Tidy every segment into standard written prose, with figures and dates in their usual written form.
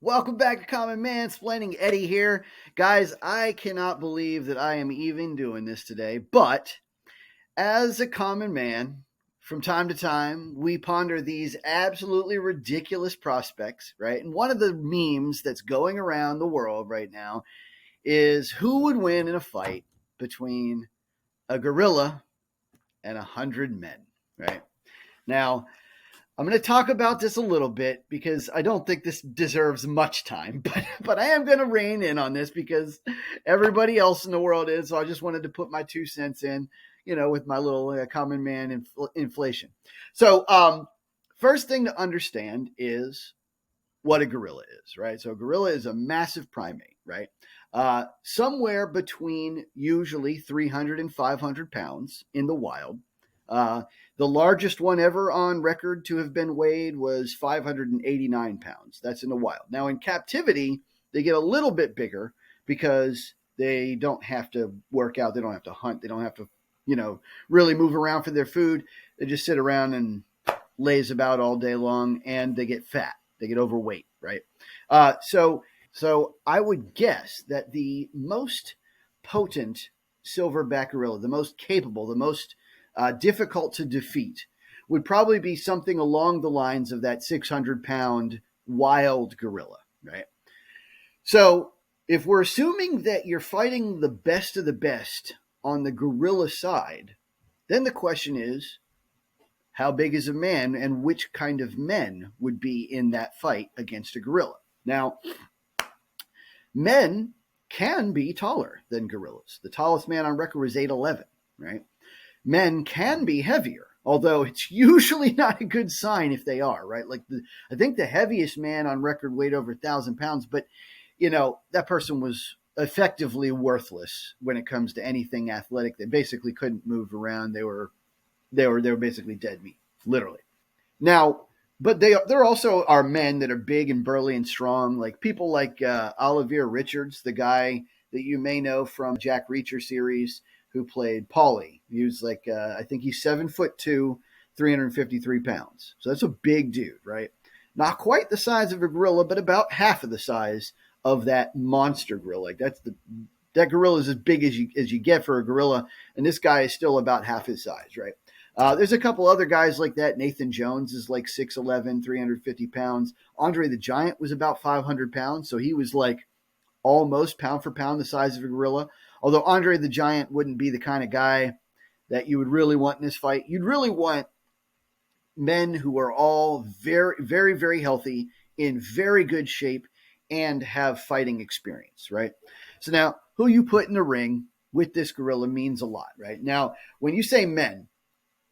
Welcome back to Common Mansplaining. Eddie here. Guys, I cannot believe that I am even doing this today, but as a common man, from time to time, we ponder these absolutely ridiculous prospects, right? And one of the memes that's going around the world right now is who would win in a fight between a gorilla and 100 men, right? Now, I'm going to talk about this a little bit because I don't think this deserves much time, but I am going to rein in on this because everybody else in the world is. So I just wanted to put my 2 cents in, with my little common man inflation. So, first thing to understand is what a gorilla is, right? So, a gorilla is a massive primate, right? Somewhere between usually 300 and 500 pounds in the wild. Uh, the largest one ever on record to have been weighed was 589 pounds. That's in the wild. Now, in captivity, they get a little bit bigger because they don't have to work out. They don't have to hunt. They don't have to, really move around for their food. They just sit around and lays about all day long, and they get fat. They get overweight, right? So I would guess that the most potent silverback gorilla, the most capable, the most difficult to defeat, would probably be something along the lines of that 600-pound wild gorilla, right? So if we're assuming that you're fighting the best of the best on the gorilla side, then the question is, how big is a man and which kind of men would be in that fight against a gorilla? Now, men can be taller than gorillas. The tallest man on record was 8'11", right? Men can be heavier, although it's usually not a good sign if they are, right? I think the heaviest man on record weighed over 1,000 pounds, but that person was effectively worthless when it comes to anything athletic. They basically couldn't move around. They were basically dead meat, literally. Now, but there also are men that are big and burly and strong, like people like Olivier Richards, the guy that you may know from Jack Reacher series, who played Paulie. He was I think he's 7'2", 353 pounds. So that's a big dude, right? Not quite the size of a gorilla, but about half of the size of that monster gorilla. That gorilla is as big as you get for a gorilla, and this guy is still about half his size, right? There's a couple other guys like that. Nathan Jones is like 6'11", 350 pounds. Andre the Giant was about 500 pounds, so he was like almost pound for pound the size of a gorilla. Although Andre the Giant wouldn't be the kind of guy that you would really want in this fight. You'd really want men who are all very, very, very healthy, in very good shape, and have fighting experience, right? So now, who you put in the ring with this gorilla means a lot, right? Now, when you say men,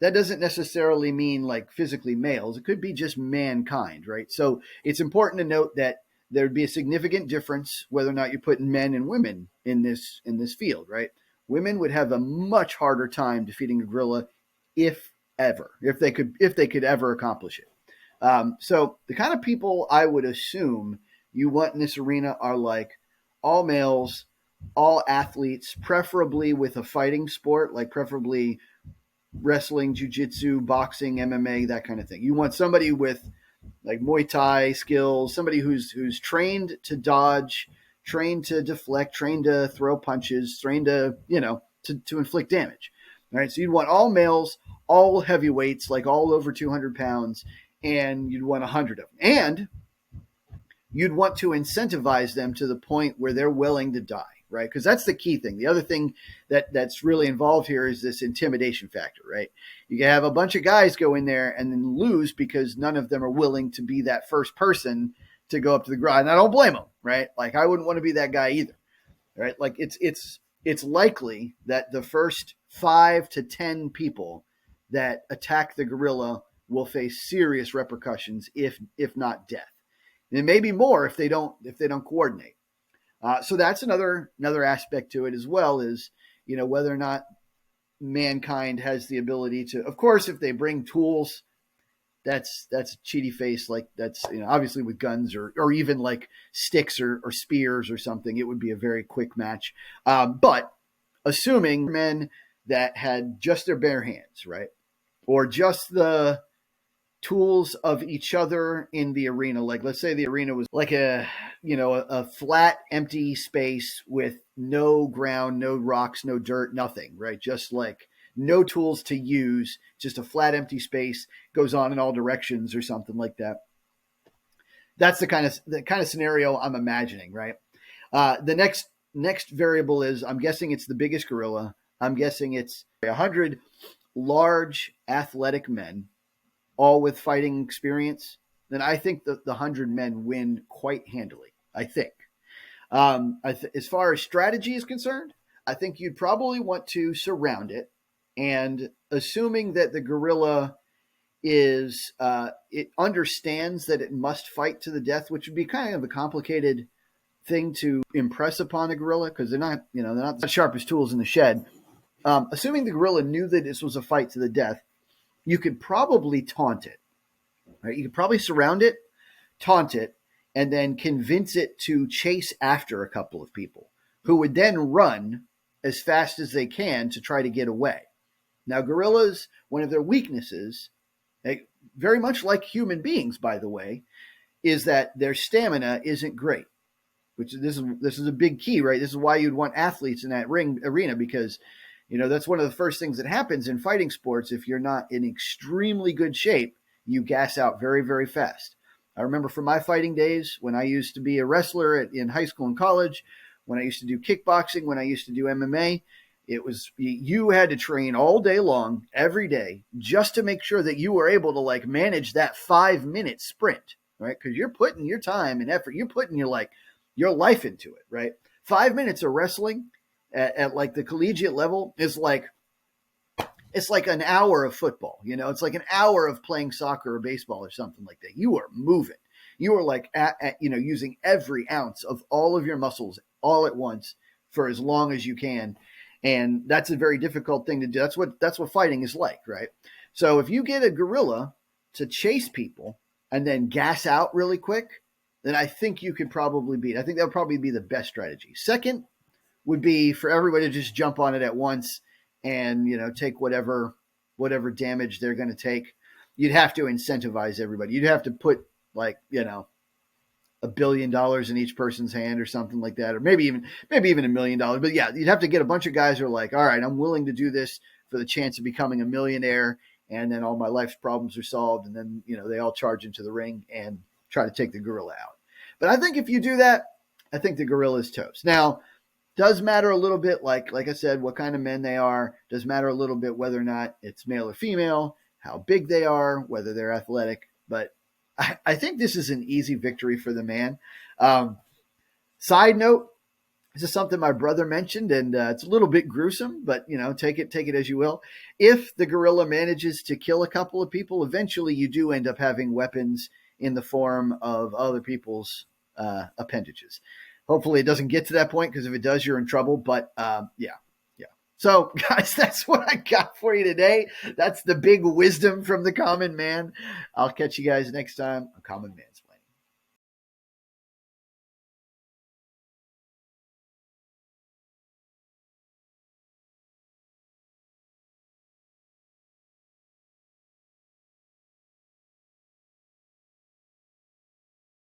that doesn't necessarily mean like physically males. It could be just mankind, right? So it's important to note that there'd be a significant difference whether or not you're putting men and women in this field, right? Women would have a much harder time defeating a gorilla, if they could ever accomplish it. So the kind of people I would assume you want in this arena are like all males, all athletes, preferably with a fighting sport, like preferably wrestling, jiu-jitsu, boxing, MMA, that kind of thing. You want somebody with like Muay Thai skills, somebody who's trained to dodge, trained to deflect, trained to throw punches, trained to, to inflict damage. All right. So you'd want all males, all heavyweights, like all over 200 pounds, and you'd want 100 of them. And you'd want to incentivize them to the point where they're willing to die, right? Because that's the key thing. The other thing that's really involved here is this intimidation factor, right? You can have a bunch of guys go in there and then lose because none of them are willing to be that first person to go up to the ground. And I don't blame them, right? Like I wouldn't want to be that guy either, right? Like it's likely that the first 5 to 10 people that attack the gorilla will face serious repercussions, if not death. And maybe more if they don't coordinate. So that's another aspect to it as well, is whether or not mankind has the ability to. Of course, if they bring tools, that's a cheaty face. Like that's obviously with guns or even like sticks or spears or something, it would be a very quick match. But assuming men that had just their bare hands, right, or just the tools of each other in the arena. Like, let's say the arena was like a flat, empty space with no ground, no rocks, no dirt, nothing, right? Just like no tools to use, just a flat, empty space, goes on in all directions or something like that. That's the kind of scenario I'm imagining, right? The next variable is, I'm guessing it's the biggest gorilla. I'm guessing it's 100 large athletic men, all with fighting experience. Then I think the 100 men win quite handily. I think. As far as strategy is concerned, I think you'd probably want to surround it, and assuming that the gorilla it understands that it must fight to the death, which would be kind of a complicated thing to impress upon a gorilla because they're not the sharpest tools in the shed. Assuming the gorilla knew that this was a fight to the death, you could probably taunt it. Right? You could probably surround it, taunt it, and then convince it to chase after a couple of people who would then run as fast as they can to try to get away. Now, gorillas, one of their weaknesses, very much like human beings, by the way, is that their stamina isn't great. This is a big key, right? This is why you'd want athletes in that arena, because that's one of the first things that happens in fighting sports. If you're not in extremely good shape, you gas out very, very fast. I remember from my fighting days when I used to be a wrestler in high school and college, when I used to do kickboxing, when I used to do MMA, you had to train all day long, every day, just to make sure that you were able to manage that 5-minute sprint, right? Because you're putting your time and effort, you're putting your life into it, right? 5 minutes of wrestling at the collegiate level is it's like an hour of football. It's like an hour of playing soccer or baseball or something like that. You are moving. You are using every ounce of all of your muscles all at once for as long as you can. And that's a very difficult thing to do. That's what fighting is like, right? So if you get a gorilla to chase people and then gas out really quick, then I think you could probably beat. I think that would probably be the best strategy. Second would be for everybody to just jump on it at once and take whatever damage they're going to take. You'd have to incentivize everybody. You'd have to put $1 billion in each person's hand or something like that, or maybe even $1 million. But yeah, you'd have to get a bunch of guys who are like, all right, I'm willing to do this for the chance of becoming a millionaire, and then all my life's problems are solved, and then they all charge into the ring and try to take the gorilla out. But I think if you do that, I think the gorilla is toast. Now, does matter a little bit, like I said, what kind of men they are. Does matter a little bit whether or not it's male or female, how big they are, whether they're athletic. But I think this is an easy victory for the man. Side note, this is something my brother mentioned, and it's a little bit gruesome, but take it as you will. If the gorilla manages to kill a couple of people, eventually you do end up having weapons in the form of other people's appendages. Hopefully it doesn't get to that point, because if it does, you're in trouble. But yeah. So, guys, that's what I got for you today. That's the big wisdom from the common man. I'll catch you guys next time on Common Man.